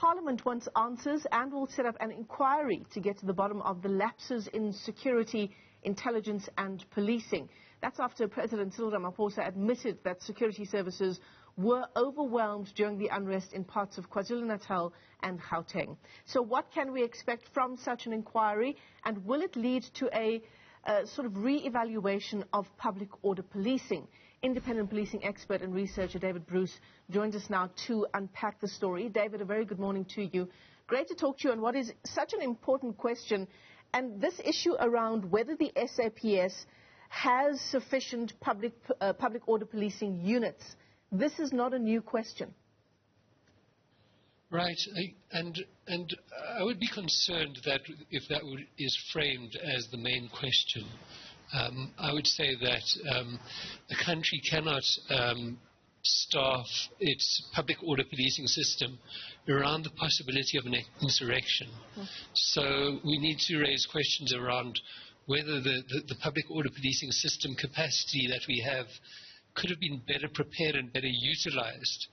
Parliament wants answers and will set up an inquiry to get to the bottom of the lapses in security, intelligence and policing. That's after President Cyril Ramaphosa admitted that security services were overwhelmed during the unrest in parts of KwaZulu-Natal and Gauteng. So what can we expect from such an inquiry, and will it lead to a sort of re-evaluation of public order policing? Independent policing expert and researcher David Bruce joins us now to unpack the story. David, a very good morning to you. Great to talk to you on what is such an important question, and this issue around whether the SAPS has sufficient public order policing units. This is not a new question. Right, and I would be concerned that if that is framed as the main question. I would say that the country cannot staff its public order policing system around the possibility of an insurrection. So we need to raise questions around whether the public order policing system capacity that we have could have been better prepared and better utilized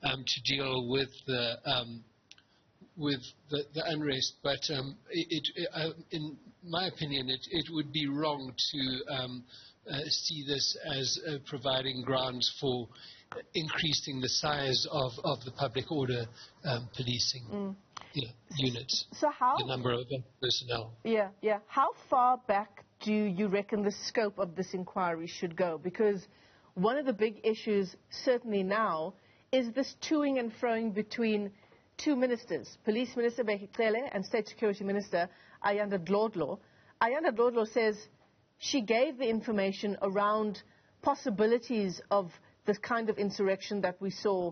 to deal with the unrest. But in my opinion, it would be wrong to see this as providing grounds for increasing the size of the public order policing units, so the number of personnel. Yeah. How far back do you reckon the scope of this inquiry should go? Because one of the big issues, certainly now, is this toing and froing between two ministers, Police Minister Behicele and State Security Minister Ayanda Dlodlo. Ayanda Dlodlo says she gave the information around possibilities of this kind of insurrection that we saw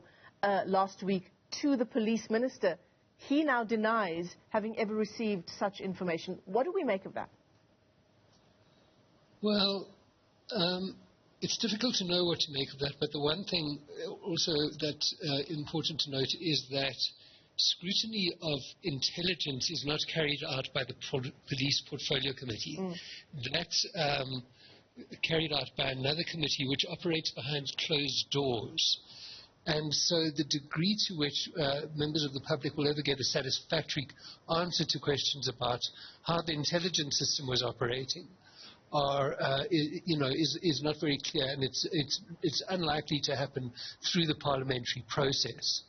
last week to the Police Minister. He now denies having ever received such information. What do we make of that? Well, it's difficult to know what to make of that, but the one thing also that's important to note is that scrutiny of intelligence is not carried out by the Police Portfolio Committee. That's carried out by another committee which operates behind closed doors. And so the degree to which members of the public will ever get a satisfactory answer to questions about how the intelligence system was operating is not very clear, and it's unlikely to happen through the parliamentary process.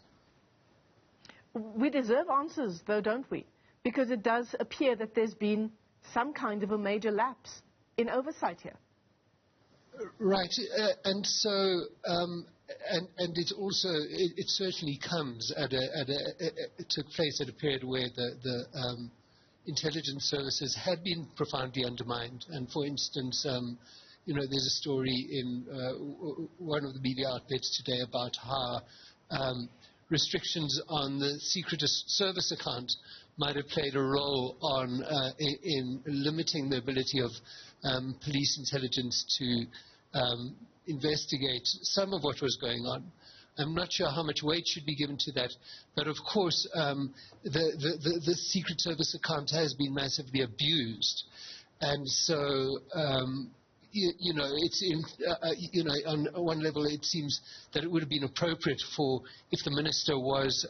We deserve answers, though, don't we? Because it does appear that there's been some kind of a major lapse in oversight here. Right, and so and it also it certainly comes at it took place at a period where the intelligence services had been profoundly undermined. And for instance, there's a story in one of the media outlets today about how restrictions on the secret service account might have played a role in limiting the ability of police intelligence to investigate some of what was going on. I'm not sure how much weight should be given to that, but of course the secret service account has been massively abused, and so it's in, on one level it seems that it would have been appropriate for, if the minister was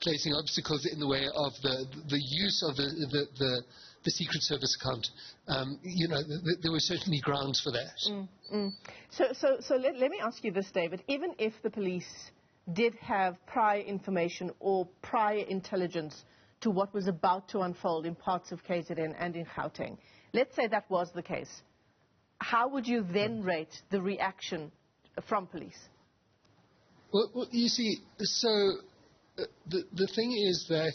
placing obstacles in the way of the use of the secret service account, there were certainly grounds for that. So let me ask you this, David. Even if the police did have prior information or prior intelligence to what was about to unfold in parts of KZN and in Gauteng, let's say that was the case, how would you then rate the reaction from police? Well you see, so the thing is that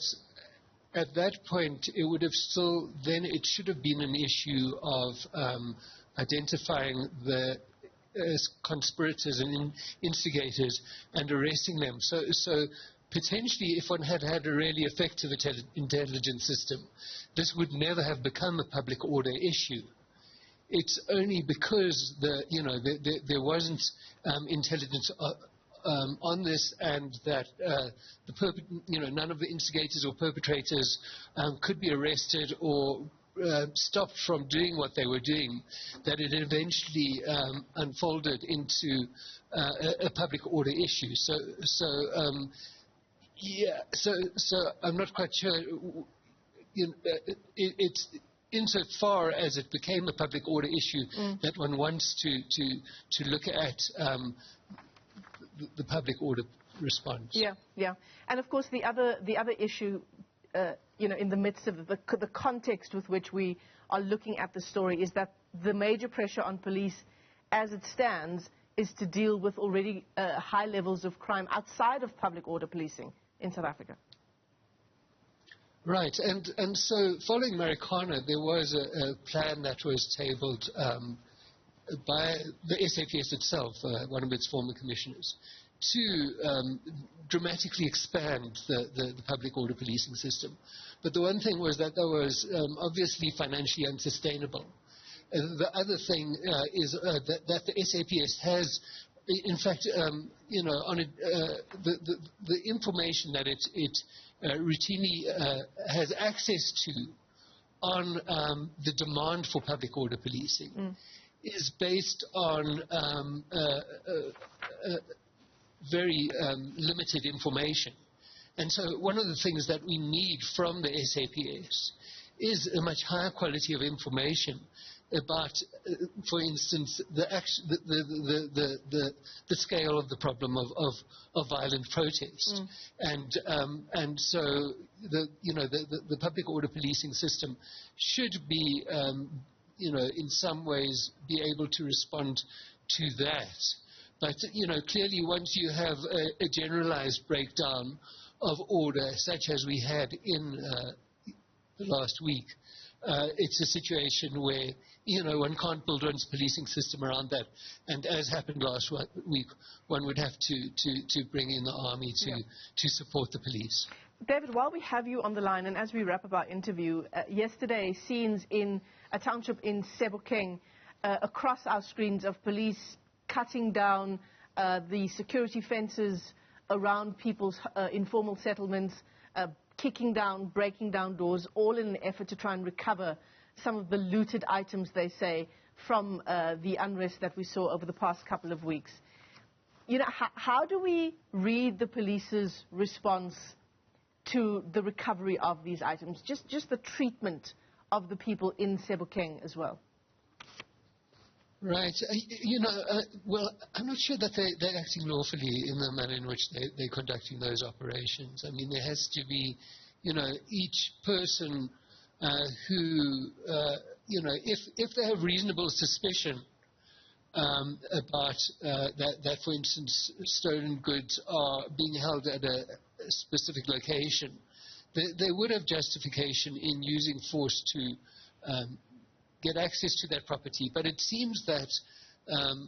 at that point, it would have still, then it should have been an issue of identifying the conspirators and instigators and arresting them. So potentially, if one had a really effective intelligence system, this would never have become a public order issue. It's only because there wasn't intelligence on this, and that none of the instigators or perpetrators could be arrested or stopped from doing what they were doing, that it eventually unfolded into a public order issue. So I'm not quite sure. It's insofar as it became a public order issue that one wants to look at the public order response. Yeah. And of course, the other issue, in the midst of the context with which we are looking at the story, is that the major pressure on police, as it stands, is to deal with already high levels of crime outside of public order policing in South Africa. Right, and so following Marikana, there was a plan that was tabled by the SAPS itself, one of its former commissioners, to dramatically expand the public order policing system. But the one thing was that was obviously financially unsustainable. The other thing is that the SAPS has, in fact, the information that it routinely has access to on the demand for public order policing is based on very limited information. And so one of the things that we need from the SAPS is a much higher quality of information about, for instance, the scale of the problem of violent protest, and so the public order policing system should be in some ways be able to respond to that. But clearly, once you have a generalized breakdown of order, such as we had in the last week, it's a situation where one can't build one's policing system around that. And as happened last week, one would have to bring in the army to support the police. David, while we have you on the line, and as we wrap up our interview, yesterday scenes in a township in Sebokeng across our screens of police cutting down the security fences around people's informal settlements, kicking down, breaking down doors, all in an effort to try and recover some of the looted items, they say, from the unrest that we saw over the past couple of weeks. How do we read the police's response to the recovery of these items, just the treatment of the people in Sebokeng as well? Right. Well, I'm not sure that they're acting lawfully in the manner in which they're conducting those operations. I mean, there has to be, each person who, if they have reasonable suspicion about that, for instance, stolen goods are being held at a specific location, they would have justification in using force to get access to that property. But it seems that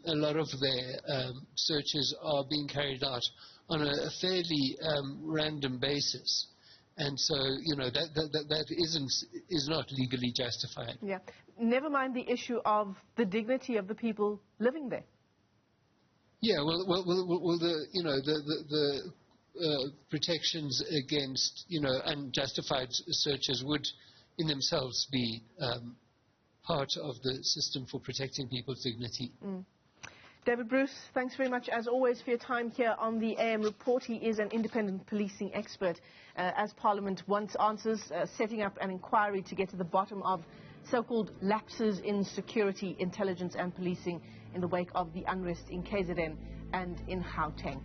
a lot of their searches are being carried out on a fairly random basis. And so, that is not legally justified. Yeah. Never mind the issue of the dignity of the people living there. Yeah, well, the protections against, unjustified searches would in themselves be part of the system for protecting people's dignity. David Bruce, thanks very much, as always, for your time here on the AM Report. He is an independent policing expert. As Parliament wants answers, setting up an inquiry to get to the bottom of so-called lapses in security, intelligence and policing in the wake of the unrest in KZN and in Gauteng.